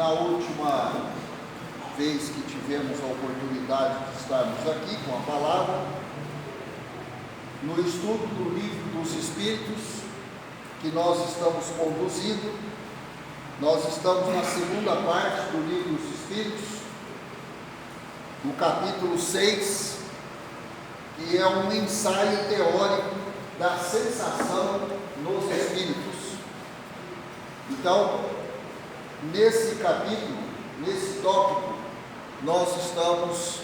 na última vez que tivemos a oportunidade de estarmos aqui com a palavra, no estudo do Livro dos Espíritos, que nós estamos conduzindo, nós estamos na segunda parte do Livro dos Espíritos, no capítulo 6, que é um ensaio teórico da sensação nos espíritos. Então, nesse capítulo, nesse tópico, nós estamos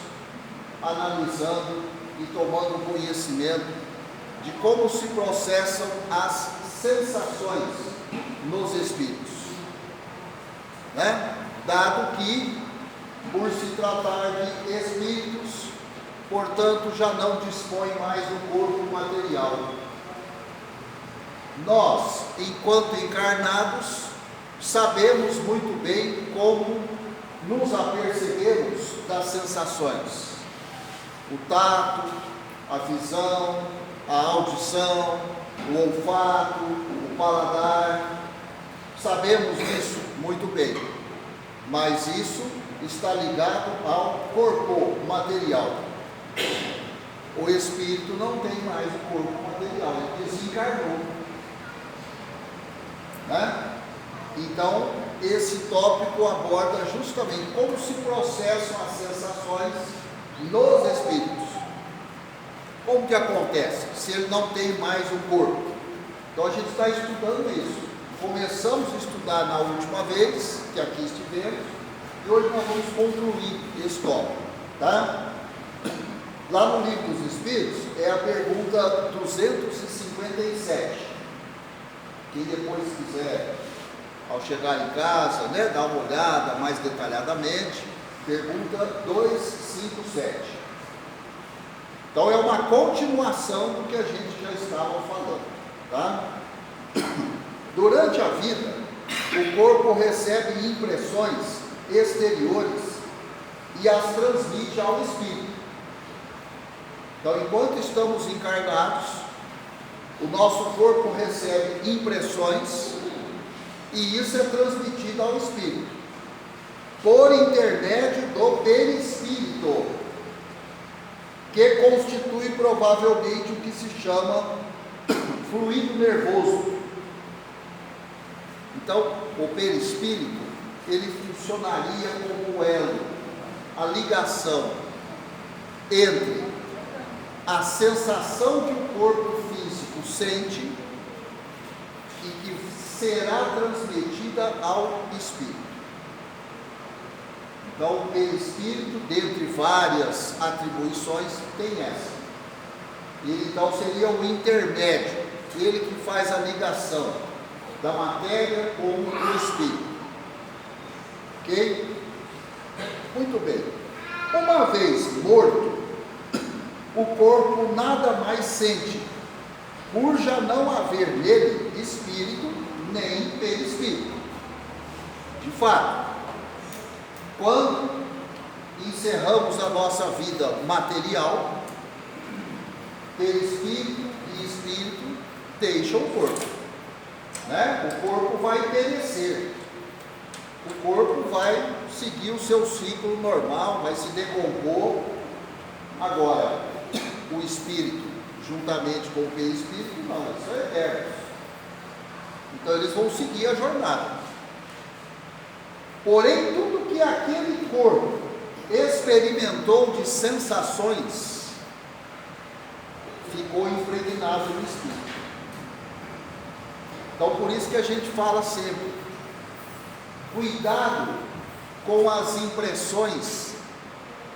analisando e tomando conhecimento de como se processam as sensações nos espíritos, né? Dado que, por se tratar de espíritos, portanto, já não dispõe mais do corpo material. Nós, enquanto encarnados, sabemos muito bem como nos apercebemos das sensações. O tato, a visão, a audição, o olfato, o paladar. Sabemos isso muito bem, mas isso está ligado ao corpo material. O espírito não tem mais o corpo material, ele desencarnou, né? Então, esse tópico aborda justamente como se processam as sensações nos espíritos. Como que acontece se ele não tem mais o corpo? Então a gente está estudando isso. Começamos a estudar na última vez que aqui estivemos, e hoje nós vamos concluir esse tópico, tá? Lá no Livro dos Espíritos é a pergunta 257. Quem depois quiser, ao chegar em casa, né, dar uma olhada mais detalhadamente, pergunta 257. Então é uma continuação do que a gente já estava falando, tá? Durante a vida, o corpo recebe impressões exteriores e as transmite ao espírito. Então, enquanto estamos encarnados, o nosso corpo recebe impressões e isso é transmitido ao espírito, por intermédio do perispírito, que constitui provavelmente o que se chama fluido nervoso. Então, o perispírito, ele funcionaria como o elo, a ligação entre a sensação que o corpo físico sente e que será transmitida ao espírito. Então, o perispírito, dentre várias atribuições, tem essa. Ele, então, seria o intermédio, ele que faz a ligação da matéria com o espírito. Ok? Muito bem. Uma vez morto, o corpo nada mais sente, por já não haver nele espírito nem perispírito. De fato, quando encerramos a nossa vida material, perispírito e espírito deixam o corpo, né? O corpo vai perecer, o corpo vai seguir o seu ciclo normal, vai se decompor. Agora, o espírito, juntamente com o perispírito, não, eles são eternos. Então eles vão seguir a jornada. Porém, tudo que aquele corpo experimentou de sensações ficou impregnado no espírito. Então, por isso que a gente fala sempre: cuidado com as impressões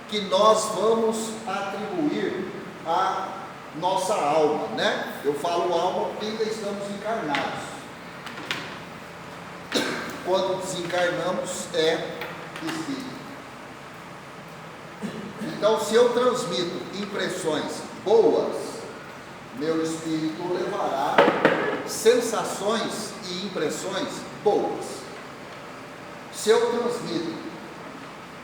que nós vamos atribuir à nossa alma, né? Eu falo alma porque ainda estamos encarnados. Quando desencarnamos é espírito. Então, se eu transmito impressões boas, meu espírito levará sensações e impressões boas. Se eu transmito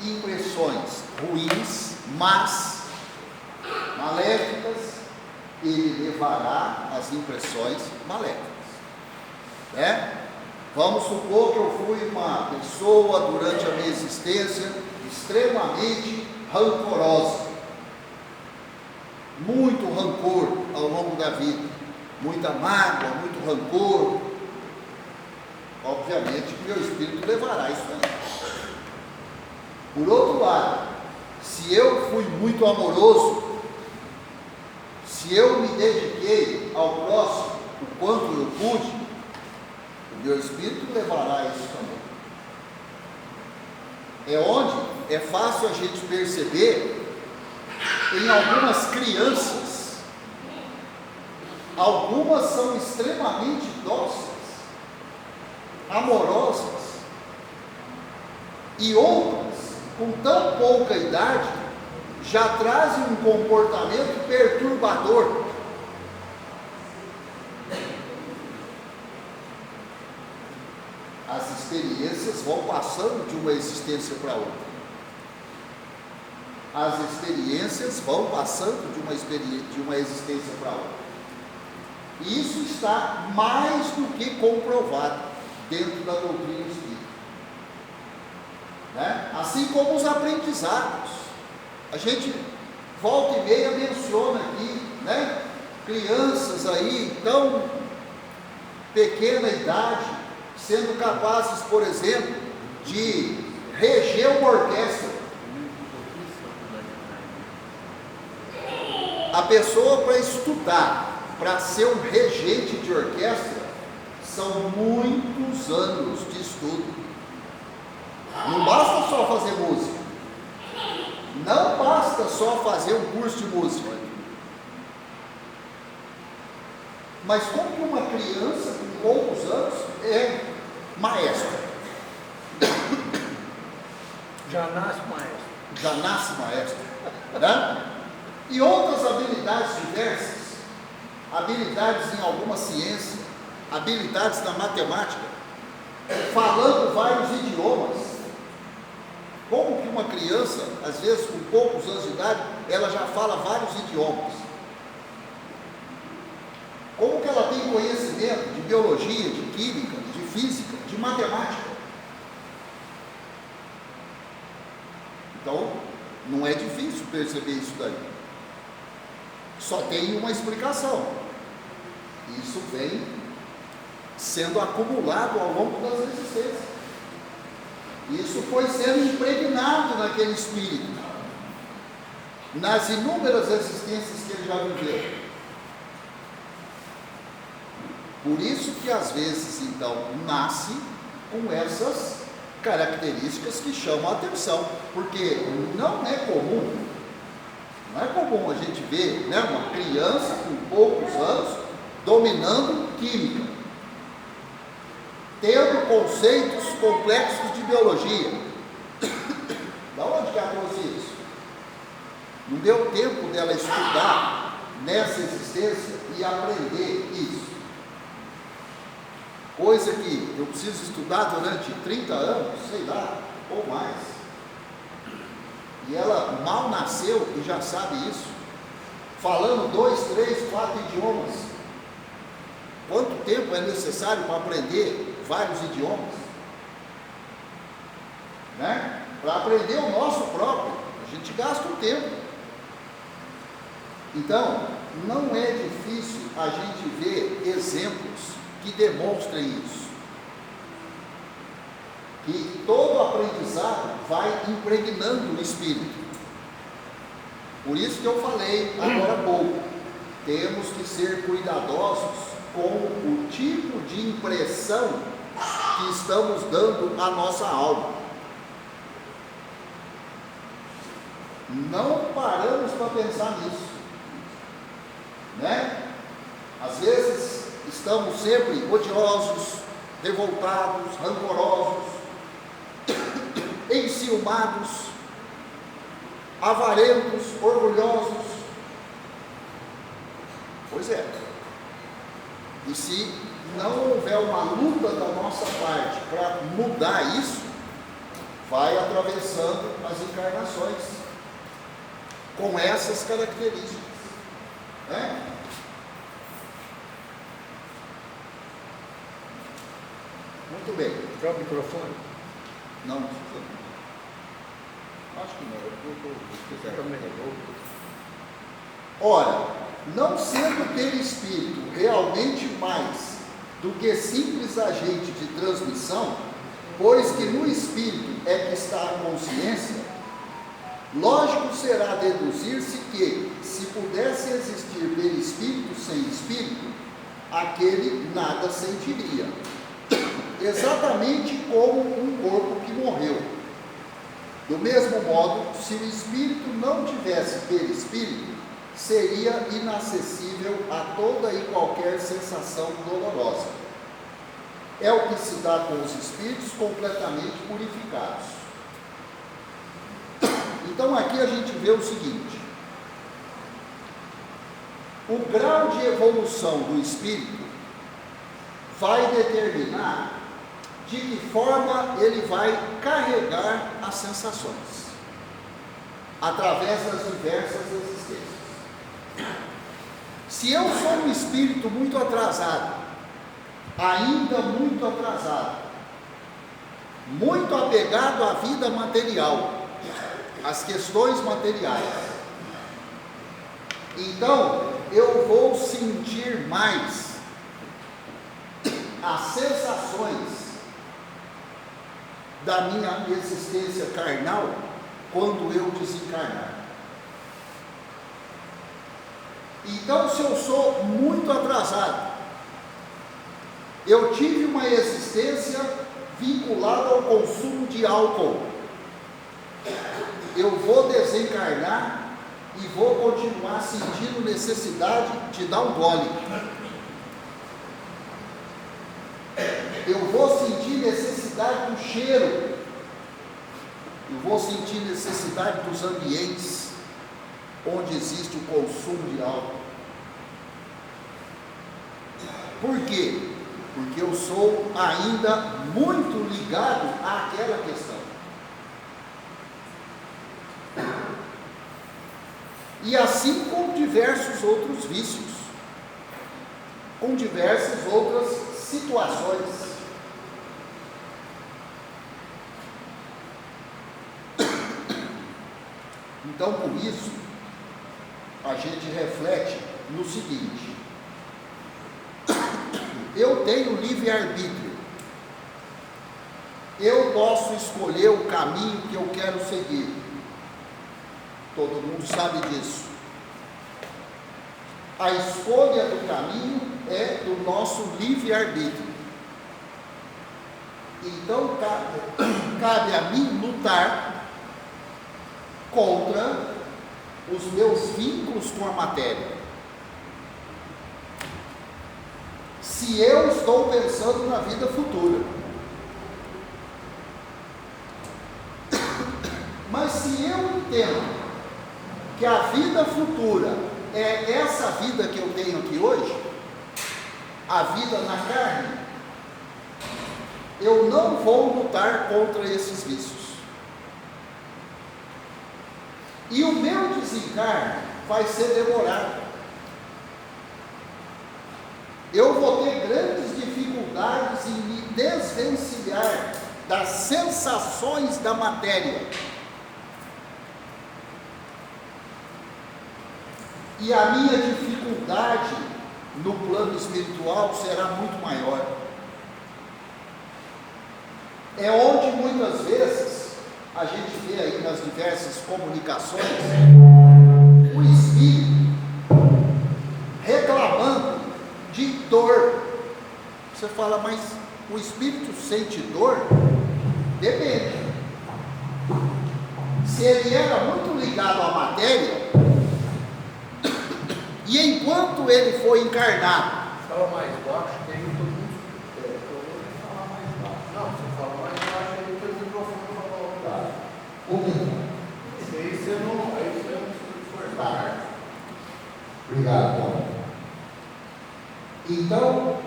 impressões ruins, más, maléficas, ele levará as impressões maléficas, né? Vamos supor que eu fui uma pessoa durante a minha existência extremamente rancorosa, muito rancor ao longo da vida, muita mágoa, muito rancor. Obviamente que meu espírito levará isso aí. Por outro lado, se eu fui muito amoroso, se eu me dediquei ao próximo o quanto eu pude, o meu espírito levará isso também. É onde é fácil a gente perceber em algumas crianças, algumas são extremamente dóceis, amorosas, e outras, com tão pouca idade, já trazem um comportamento perturbador. As experiências vão passando de uma existência para outra. As experiências vão passando de uma existência para outra. E isso está mais do que comprovado dentro da doutrina espírita. Né? Assim como os aprendizados. A gente volta e meia menciona aqui, né? Crianças aí, tão pequena idade, sendo capazes, por exemplo, de reger uma orquestra. A pessoa, para estudar, para ser um regente de orquestra, são muitos anos de estudo. Não basta só fazer música. Não basta só fazer um curso de música. Mas como que uma criança com poucos anos é maestro? Já nasce maestro. Já nasce maestro, né? E outras habilidades diversas, habilidades em alguma ciência, habilidades na matemática, falando vários idiomas. Como que uma criança, às vezes com poucos anos de idade, ela já fala vários idiomas? Como que ela tem conhecimento de biologia, de química, de física, de matemática? Então, não é difícil perceber isso daí. Só tem uma explicação. Isso vem sendo acumulado ao longo das existências. Isso foi sendo impregnado naquele espírito, nas inúmeras existências que ele já viveu. Por isso que às vezes, então, nasce com essas características que chamam a atenção, porque não é comum a gente ver, né, uma criança com poucos anos dominando química, tendo conceitos complexos de biologia. Da onde que ela trouxe isso? Não deu tempo dela estudar nessa existência e aprender isso. Coisa que eu preciso estudar durante 30 anos, sei lá, ou mais. E ela mal nasceu e já sabe isso. Falando 2, 3, 4 idiomas. Quanto tempo é necessário para aprender vários idiomas? Né? Para aprender o nosso próprio, a gente gasta um tempo. Então, não é difícil a gente ver exemplos que demonstrem isso. Que todo aprendizado vai impregnando o espírito. Por isso que eu falei agora há pouco, temos que ser cuidadosos com o tipo de impressão que estamos dando à nossa alma. Não paramos para pensar nisso, né? Às vezes estamos sempre odiosos, revoltados, rancorosos, enciumados, avarentos, orgulhosos. Pois é. E se não houver uma luta da nossa parte para mudar isso, vai atravessando as encarnações com essas características, né? Muito bem. Para o microfone. Não precisa. Acho que não. Se quiser. Ora, não sendo aquele espírito realmente mais do que simples agente de transmissão, pois que no espírito é que está a consciência, lógico será deduzir-se que, se pudesse existir perispírito sem espírito, aquele nada sentiria, exatamente como um corpo que morreu. Do mesmo modo, se o espírito não tivesse perispírito, seria inacessível a toda e qualquer sensação dolorosa. É o que se dá com os espíritos completamente purificados. Então aqui a gente vê o seguinte: o grau de evolução do espírito vai determinar de que forma ele vai carregar as sensações, através das diversas existências. Se eu sou um espírito muito atrasado, ainda muito atrasado, muito apegado à vida material, às questões materiais, então eu vou sentir mais as sensações da minha existência carnal quando eu desencarnar. Então, se eu sou muito atrasado, eu tive uma existência vinculada ao consumo de álcool, eu vou desencarnar e vou continuar sentindo necessidade de dar um gole. Eu vou sentir necessidade do cheiro, eu vou sentir necessidade dos ambientes onde existe o consumo de álcool. Por quê? Porque eu sou ainda muito ligado àquela questão. E assim com diversos outros vícios, com diversas outras situações. Então, por isso, a gente reflete no seguinte: eu tenho livre-arbítrio, eu posso escolher o caminho que eu quero seguir, todo mundo sabe disso. A escolha do caminho é do nosso livre-arbítrio. Então cabe a mim lutar contra os meus vínculos com a matéria. Se eu estou pensando na vida futura, mas se eu entendo que a vida futura é essa vida que eu tenho aqui hoje, a vida na carne, eu não vou lutar contra esses vícios. E o meu desencarne vai ser demorado. Eu vou ter grandes dificuldades em me desvencilhar das sensações da matéria. E a minha dificuldade no plano espiritual será muito maior. É onde muitas vezes a gente vê aí nas diversas comunicações o espírito reclamando de dor. Você fala, mas o espírito sente dor? Depende. Se ele era muito ligado à matéria, e enquanto ele foi encarnado, Fala mais baixo, que aí todo mundo escuta. Eu vou falar mais baixo. Não, você fala mais baixo, aí o microfone vai falar. Aí você não precisa esforçar. Obrigado, Paulo. Então,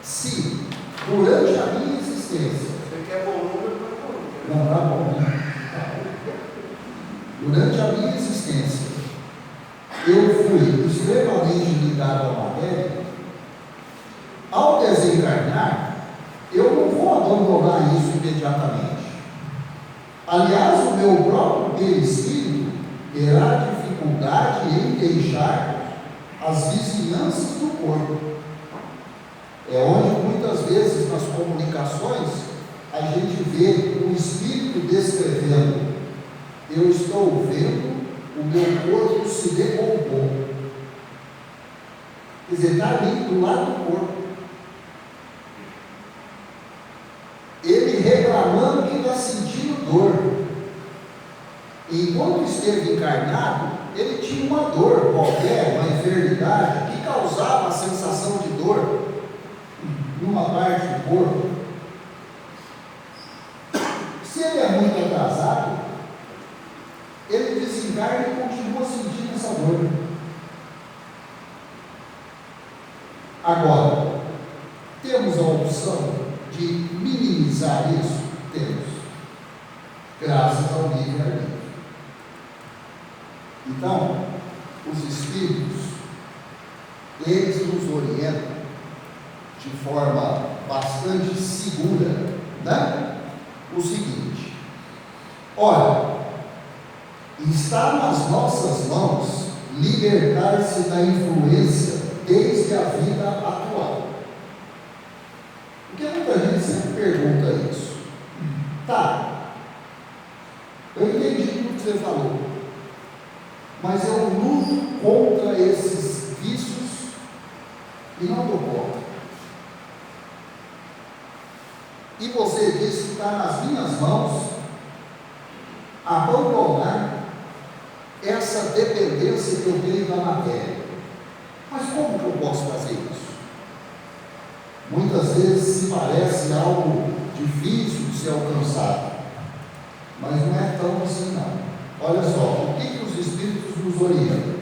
se durante a minha existência, Você quer volume, não é volume. não tá bom, durante a minha existência, eu fui extremamente ligado à matéria, ao desencarnar, eu não vou abandonar isso imediatamente. Aliás, o meu próprio perispírito terá dificuldade em deixar as vizinhanças do corpo. É onde muitas vezes nas comunicações a gente vê o espírito descrevendo: eu estou vendo o meu corpo se decompor. Quer dizer, está ali do lado do corpo. Ele reclamando que está sentindo dor. E enquanto esteve encarnado, ele tinha uma dor qualquer, uma enfermidade que causava a sensação de dor numa parte do corpo. Se ele é muito atrasado, ele desencarna e continua sentindo essa dor. Agora, temos a opção de minimizar isso? Temos, graças ao livre-arbítrio. Então, os espíritos, eles nos orientam de forma bastante segura, né? O seguinte: olha, está nas nossas mãos libertar-se da influência desde a vida atual. Porque muita gente sempre pergunta isso. Tá, eu entendi tudo que você falou, mas eu luto contra esses vícios e não dou conta. E você disse que está nas minhas mãos abandonar essa dependência que eu tenho da matéria. Mas como que eu posso fazer isso? Muitas vezes se parece algo difícil de ser alcançado, mas não é tão assim não. Olha só, o que os Espíritos nos orientam?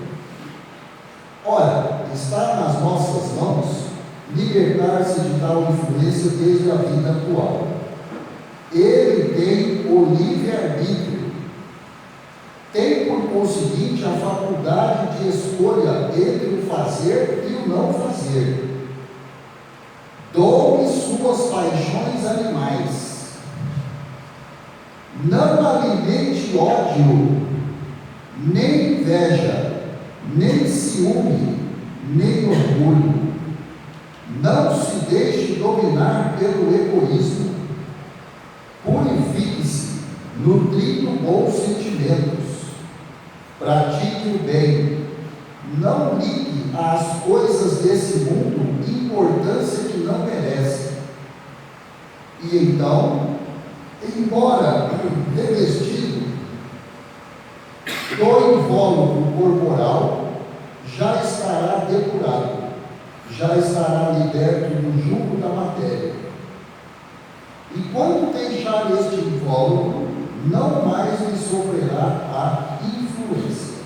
Ora, está nas nossas mãos libertar-se de tal influência desde a vida atual. Ele tem o livre-arbítrio, tem por conseguinte a faculdade de escolha entre o fazer e o não fazer. Dome suas paixões animais, não alimente ódio, nem inveja, nem ciúme, nem orgulho. Não se deixe dominar pelo egoísmo. Purifique-se, nutrindo bons sentimentos. Pratique o bem. Não ligue às coisas desse mundo importância que não merece. E então, embora revestido do invólucro corporal, já estará depurado, já estará liberto do jugo da matéria. E quando deixar este invólucro, não mais lhe sofrerá a influência.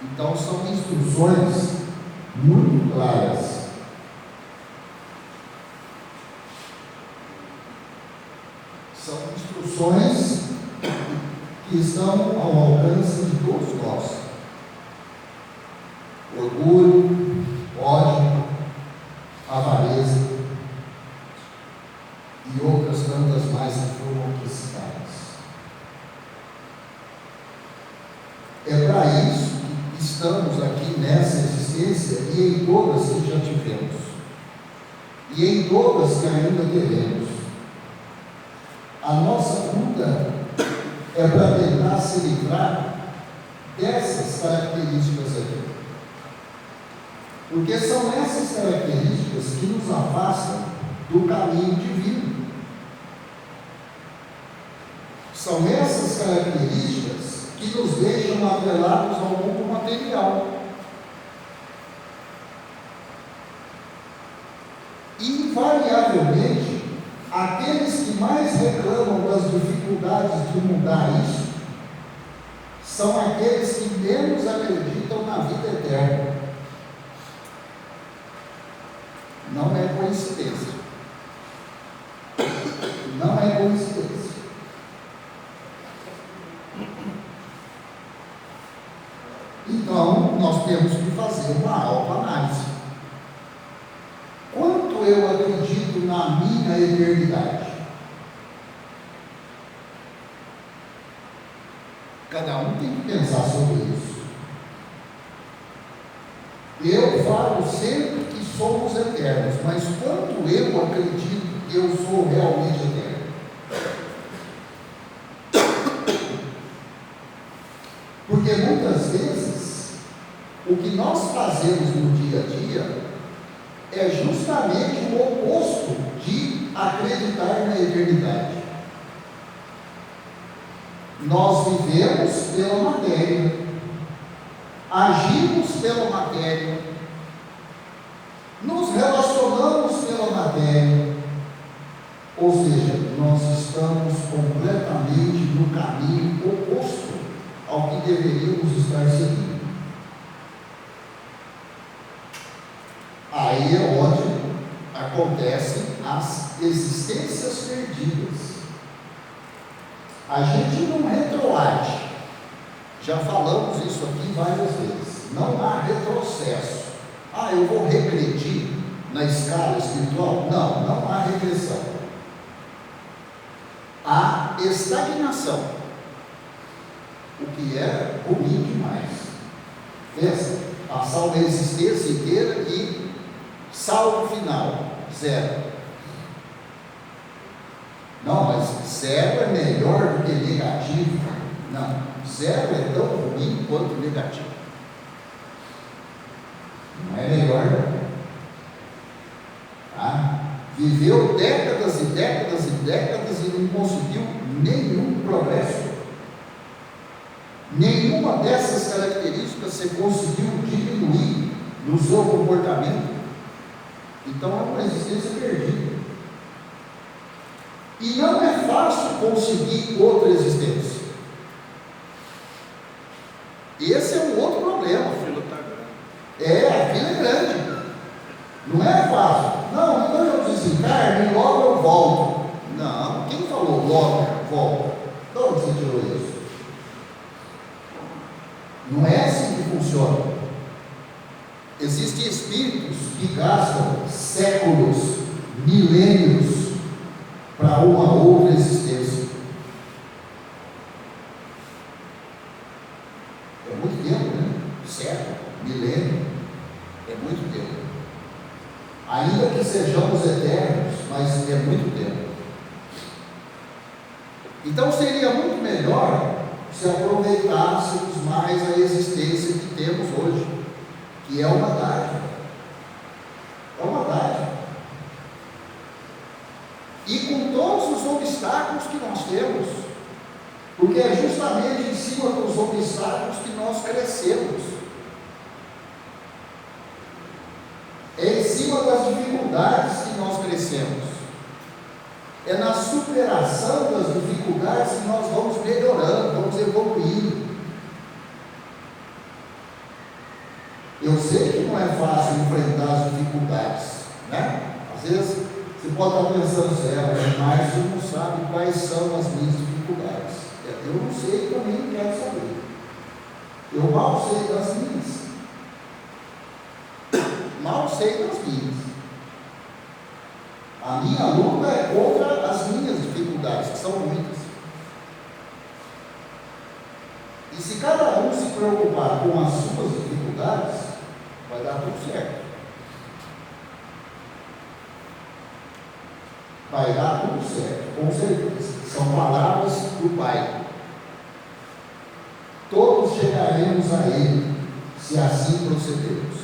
Então são instruções muito claras. São instruções que estão ao alcance de todos nós. Orgulho, ódio, avareza e outras tantas mais que foram aqui citadas. É para isso que estamos aqui nessa existência e em todas que já tivemos, e em todas que ainda teremos. A nossa luta é para tentar se livrar dessas características aqui. Porque são essas características que nos afastam do caminho divino. São essas características que nos deixam atrelados ao mundo material. Invariavelmente, aqueles que mais reclamam das dificuldades de mudar isso são aqueles que menos acreditam na vida eterna. Não é coincidência. Não é coincidência. Então, nós temos que fazer uma autoanálise. Quando quanto eu acredito na minha eternidade? Cada um tem que pensar sobre isso. Eu falo sempre que somos eternos, mas quanto eu acredito que eu sou realmente eterno? Porque muitas vezes o que nós fazemos no dia a dia é justamente o oposto de acreditar na eternidade. Nós vivemos pela matéria, agimos pela matéria, nos relacionamos pela matéria, ou seja, nós estamos completamente no caminho oposto ao que deveríamos estar seguindo. Aí é onde acontecem as existências perdidas. A gente não retroage. Já falamos isso aqui várias vezes. Não há retrocesso. Eu vou regredir na escala espiritual? Não há regressão. Há estagnação, o que é ruim demais. Pensa, passar uma existência inteira e saldo final, 0. Não, mas 0 é melhor do que negativo. Não, 0 é tão ruim quanto negativo. Não é melhor, não. Tá? Viveu décadas e décadas e décadas e não conseguiu nenhum progresso. Nenhuma dessas características você conseguiu diminuir no seu comportamento. Então é uma existência perdida. E não é fácil conseguir outra existência. Esse é um outro problema. A fila está grande. A fila é grande. Não é fácil. Não, então eu desencarno e logo eu volto. Não, quem falou logo eu volto? De onde você tirou isso? Não é assim que funciona. Existem espíritos que gastam séculos, milênios para uma outra existência. É muito tempo, né? Século, milênio, é muito tempo. Ainda que sejamos eternos, mas é muito tempo. Então seria muito melhor se aproveitássemos mais a existência que temos hoje, que é uma dádiva. É uma dádiva. E com todos os obstáculos que nós temos, porque é justamente em cima dos obstáculos que nós crescemos. É em cima das dificuldades que nós crescemos. É na superação das dificuldades que nós vamos melhorando, vamos evoluindo. Eu sei que não é fácil enfrentar as dificuldades, né? Às vezes você pode estar pensando, mas você não sabe quais são as minhas dificuldades. Eu não sei, também não quero saber. Eu mal sei das minhas. Mal sei das minhas. A minha luta é contra as minhas dificuldades, que são muitas. E se cada um se preocupar com as suas dificuldades, vai dar tudo certo. Vai dar tudo certo, com certeza. São palavras do Pai. Todos chegaremos a Ele, se assim procedermos.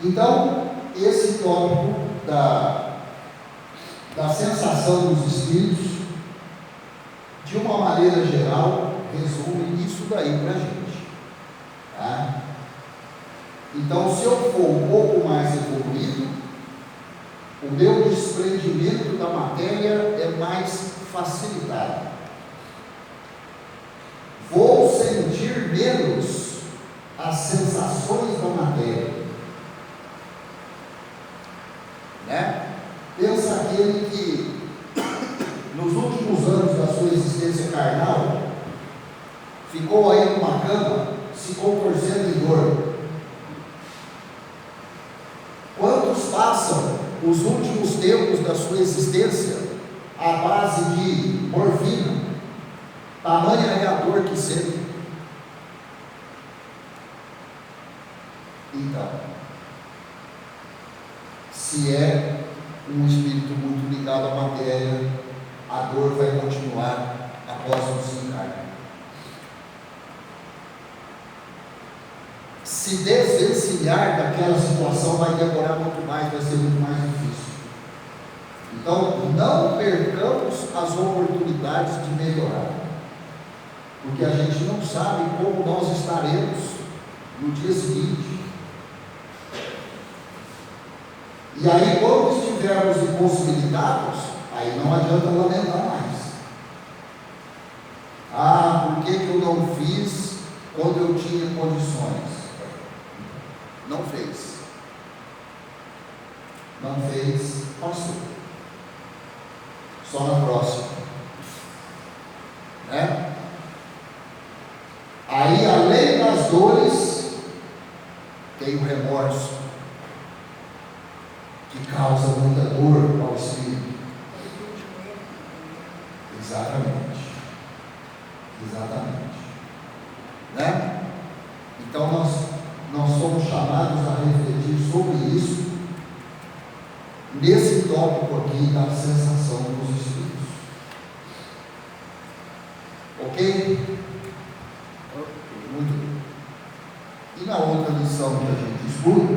Então, esse tópico da sensação dos espíritos, de uma maneira geral, resume isso daí para a gente. Tá? Então, se eu for um pouco mais evoluído, o meu desprendimento da matéria é mais facilitado. Vou sentir menos as sensações da matéria. Né? Pensa aquele que, nos últimos anos da sua existência carnal, ficou aí numa cama, se contorcendo em dor. Quantos passam os últimos tempos da sua existência à base de morfina, tamanha é a dor que sente. Então, se é um espírito muito ligado à matéria, a dor vai continuar após o desencarne. Se desvencilhar daquela situação vai demorar muito mais, vai ser muito mais difícil. Então, não percamos as oportunidades de melhorar, porque a gente não sabe como nós estaremos no dia seguinte. E aí, quando estivermos impossibilitados, aí não adianta lamentar mais. Ah, por que eu não fiz quando eu tinha condições? Não fez. Não fez, passou. Só na próxima. Né? Aí, além das dores, tem o remorso, que causa muita dor ao espírito. Exatamente. Exatamente. Né? Então nós somos chamados a refletir sobre isso, nesse tópico aqui da sensação dos espíritos. Ok? Muito bem. E na outra lição que a gente estuda,